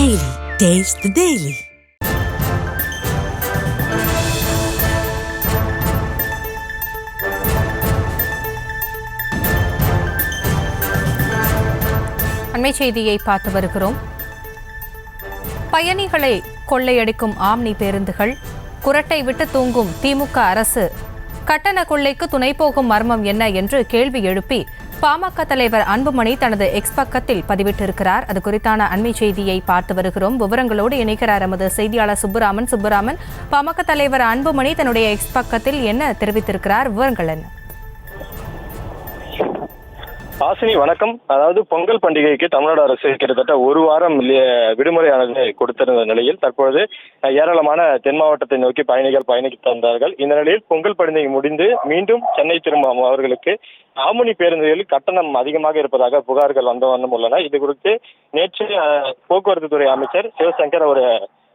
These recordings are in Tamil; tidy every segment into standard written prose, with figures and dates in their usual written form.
Daily. Taste the Daily. அண்மை செய்தியை பார்த்து வருகிறோம். பயணிகளை கொள்ளையடிக்கும் ஆம்னி பேருந்துகள், குரட்டை விட்டு தூங்கும் திமுக அரசு, கட்டண கொள்ளைக்கு துணை போகும் மர்மம் என்ன என்று கேள்வி எழுப்பி பாமக தலைவர் அன்புமணி தனது எக்ஸ் பக்கத்தில் பதிவிட்டிருக்கிறார். அது குறித்தான அண்மை செய்தியை பார்த்து வருகிறோம். விவரங்களோடு இணைக்கிறார் எமது செய்தியாளர் சுப்புராமன். பாமக தலைவர் அன்புமணி தன்னுடைய எக்ஸ் பக்கத்தில் என்ன தெரிவித்திருக்கிறார்? விவரங்கள் என்ன? ஆசினி வணக்கம். அதாவது பொங்கல் பண்டிகைக்கு தமிழ்நாடு அரசு கிட்டத்தட்ட ஒரு வாரம் விடுமுறையானது கொடுத்திருந்த நிலையில் தற்பொழுது ஏராளமான தென் மாவட்டத்தை நோக்கி பயணிகள் பயணித்து வந்தார்கள். இந்த நிலையில் பொங்கல் பண்டிகை முடிந்து மீண்டும் சென்னை திரும்பும் அவர்களுக்கு ஆம்னி பேருந்துகளில் கட்டணம் அதிகமாக இருப்பதாக புகார்கள் வந்த வண்ணம் உள்ளன. இது குறித்து நேற்று போக்குவரத்து துறை அமைச்சர் சிவசங்கர் ஒரு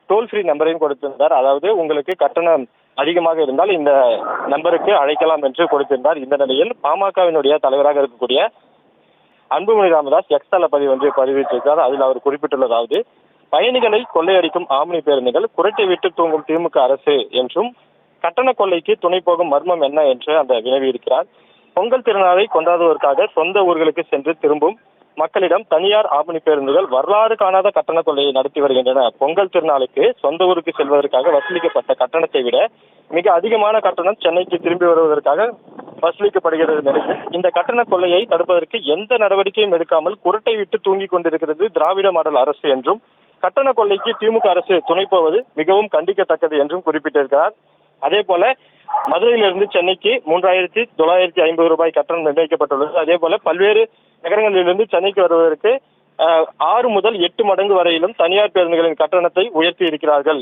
டோல் ஃப்ரீ நம்பரையும் கொடுத்திருந்தார். அதாவது உங்களுக்கு கட்டணம் அதிகமாக இருந்தால் இந்த நம்பருக்கு அழைக்கலாம் என்று கொடுத்திருந்தார். இந்த நிலையில் பாமகவினுடைய தலைவராக இருக்கக்கூடிய அன்புமணி ராமதாஸ் எக்ஸ் தள பதிவு ஒன்றை பதிவிட்டிருக்கிறார். அதில் அவர் குறிப்பிட்டுள்ளதாவது, பயணிகளை கொள்ளையடிக்கும் ஆம்னி பேருந்துகள், குரட்டை விட்டு தூங்கும் திமுக அரசு என்றும் கட்டண கொள்ளைக்கு துணை போகும் மர்மம் என்ன என்று அந்த வினவியிருக்கிறார். பொங்கல் திருநாளை கொண்டாடுவதற்காக சொந்த ஊர்களுக்கு சென்று திரும்பும் மக்களிடம் தனியார் ஆம்னி பேருந்துகள் வரலாறு காணாத கட்டண கொள்ளையை நடத்தி வருகின்றன. பொங்கல் திருநாளுக்கு சொந்த ஊருக்கு செல்வதற்காக வசூலிக்கப்பட்ட கட்டணத்தை விட மிக அதிகமான கட்டணம் சென்னைக்கு திரும்பி வருவதற்காக வசூலிக்கப்படுகிறது. நிலையில் இந்த கட்டண கொள்ளையை தடுப்பதற்கு எந்த நடவடிக்கையும் எடுக்காமல் குரட்டை விட்டு தூங்கிக் கொண்டிருக்கிறது திராவிட மாடல் அரசு என்றும், கட்டண கொள்ளைக்கு திமுக அரசு துணை போவது மிகவும் கண்டிக்கத்தக்கது என்றும் குறிப்பிட்டிருக்கிறார். அதே போல மதுரையிலிருந்து சென்னைக்கு 3,950 ரூபாய் கட்டணம் நிர்ணயிக்கப்பட்டுள்ளது. அதே போல பல்வேறு நகரங்களிலிருந்து சென்னைக்கு வருவதற்கு 6 முதல் 8 மடங்கு வரையிலும் தனியார் பேருந்துகளின் கட்டணத்தை உயர்த்தி இருக்கிறார்கள்.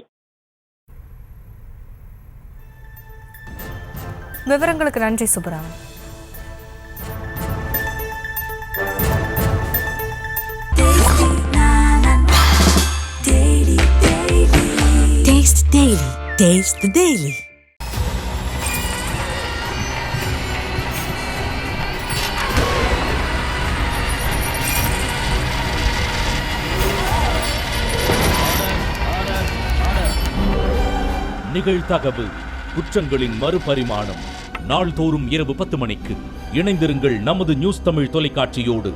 விவரங்களுக்கு நன்றி Subburaman. Taste the Daily. Taste the Daily. நிகழ்தகவு குற்றங்களின் மறுபரிமாணம். நாள்தோறும் இரவு 10 மணிக்கு இணைந்திருங்கள் நமது நியூஸ் தமிழ் தொலைக்காட்சியோடு.